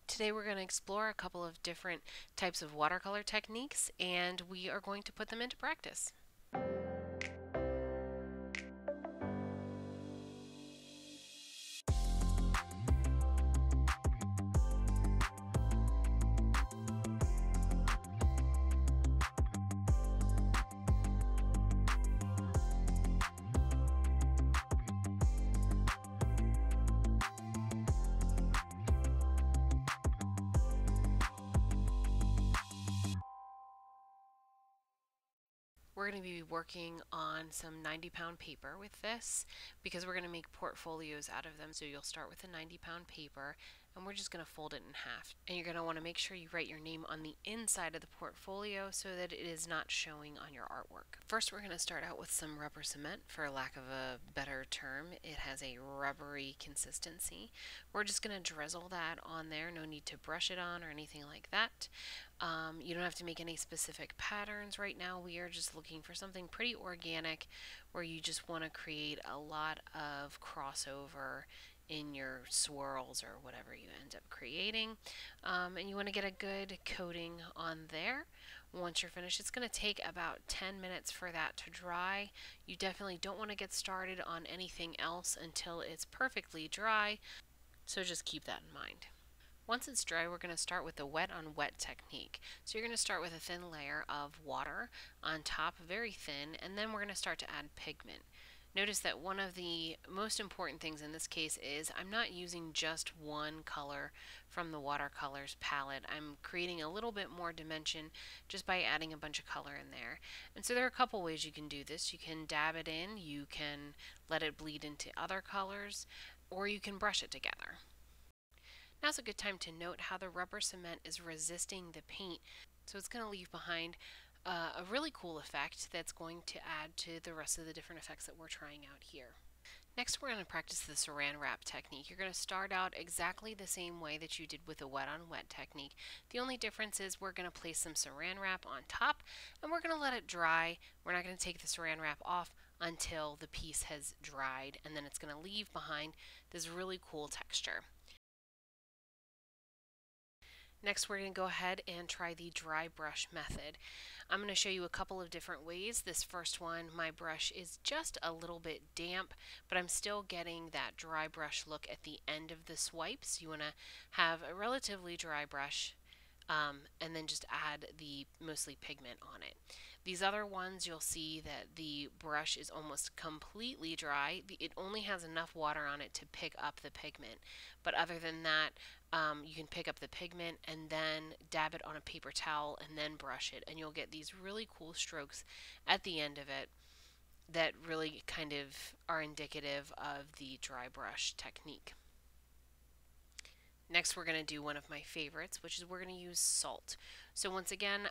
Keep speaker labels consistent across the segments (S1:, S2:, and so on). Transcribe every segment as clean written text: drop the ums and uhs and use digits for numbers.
S1: Today we're going to explore a couple of different types of watercolor techniques and we are going to put them into practice. We're going to be working on some 90-pound paper with this because we're going to make portfolios out of them. So you'll start with a 90-pound paper and we're just going to fold it in half. And you're going to want to make sure you write your name on the inside of the portfolio so that it is not showing on your artwork. First, we're going to start out with some rubber cement, for lack of a better term. It has a rubbery consistency. We're just going to drizzle that on there. No need to brush it on or anything like that. You don't have to make any specific patterns right now. We are just looking for something pretty organic where you just want to create a lot of crossover in your swirls or whatever you end up creating. And you want to get a good coating on there. Once you're finished, it's going to take about 10 minutes for that to dry. You definitely don't want to get started on anything else until it's perfectly dry, so just keep that in mind. Once it's dry, we're going to start with the wet on wet technique. So you're going to start with a thin layer of water on top, very thin, and then we're going to start to add pigment. Notice that one of the most important things in this case is I'm not using just one color from the watercolors palette. I'm creating a little bit more dimension just by adding a bunch of color in there. And so there are a couple ways you can do this. You can dab it in, you can let it bleed into other colors, or you can brush it together. Now's a good time to note how the rubber cement is resisting the paint, so it's going to leave behind a really cool effect that's going to add to the rest of the different effects that we're trying out here. Next, we're going to practice the saran wrap technique. You're going to start out exactly the same way that you did with the wet on wet technique. The only difference is we're going to place some saran wrap on top and we're going to let it dry. We're not going to take the saran wrap off until the piece has dried, and then it's going to leave behind this really cool texture. Next, we're going to go ahead and try the dry brush method. I'm going to show you a couple of different ways. This first one, my brush is just a little bit damp, but I'm still getting that dry brush look at the end of the swipes. You want to have a relatively dry brush and then just add the mostly pigment on it. These other ones, you'll see that the brush is almost completely dry. It only has enough water on it to pick up the pigment. But other than that, you can pick up the pigment and then dab it on a paper towel and then brush it, and you'll get these really cool strokes at the end of it that really kind of are indicative of the dry brush technique. Next, we're going to do one of my favorites, which is we're going to use salt. So once again,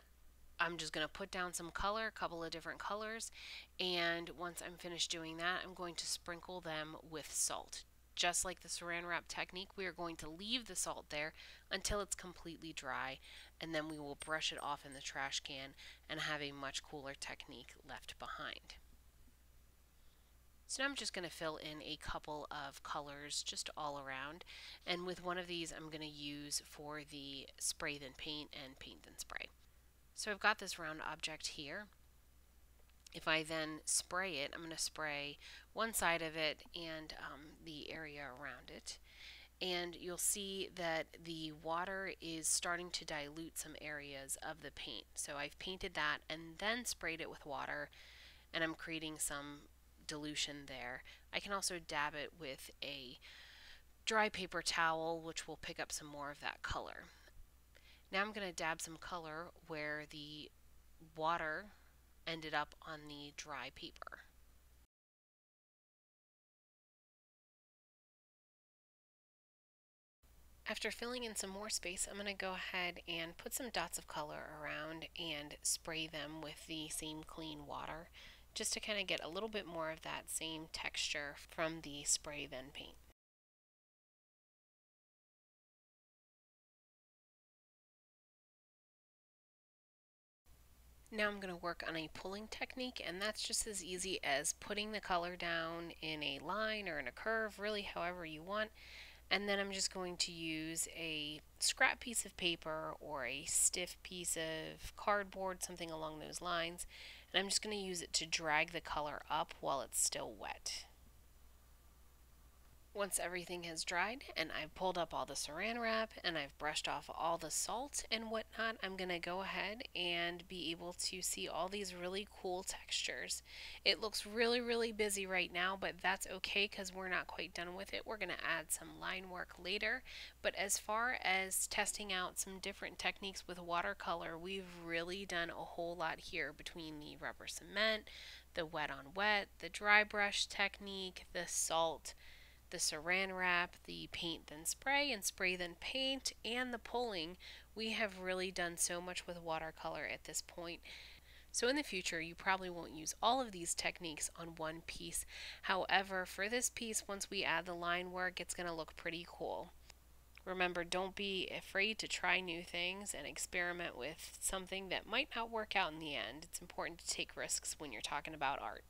S1: I'm just going to put down some color, a couple of different colors, and once I'm finished doing that, I'm going to sprinkle them with salt. Just like the saran wrap technique, we are going to leave the salt there until it's completely dry, and then we will brush it off in the trash can and have a much cooler technique left behind. So now I'm just going to fill in a couple of colors just all around, and with one of these I'm going to use for the spray then paint and paint then spray. So I've got this round object here. If I then spray it, I'm going to spray one side of it and the area around it. And you'll see that the water is starting to dilute some areas of the paint. So I've painted that and then sprayed it with water, and I'm creating some dilution there. I can also dab it with a dry paper towel, which will pick up some more of that color. Now I'm going to dab some color where the water ended up on the dry paper. After filling in some more space, I'm going to go ahead and put some dots of color around and spray them with the same clean water, just to kind of get a little bit more of that same texture from the spray then paint. Now I'm going to work on a pulling technique, and that's just as easy as putting the color down in a line or in a curve, really however you want, And then I'm just going to use a scrap piece of paper or a stiff piece of cardboard, something along those lines. And I'm just going to use it to drag the color up while it's still wet. Once everything has dried and I've pulled up all the saran wrap and I've brushed off all the salt and whatnot, I'm going to go ahead and be able to see all these really cool textures. It looks really busy right now, but that's okay because we're not quite done with it. We're going to add some line work later. But as far as testing out some different techniques with watercolor, we've really done a whole lot here between the rubber cement, the wet on wet, the dry brush technique, the salt, the saran wrap, the paint then spray and spray then paint, and the pulling. We have really done so much with watercolor at this point. So in the future, you probably won't use all of these techniques on one piece. However, for this piece, once we add the line work, it's going to look pretty cool. Remember, don't be afraid to try new things and experiment with something that might not work out in the end. It's important to take risks when you're talking about art.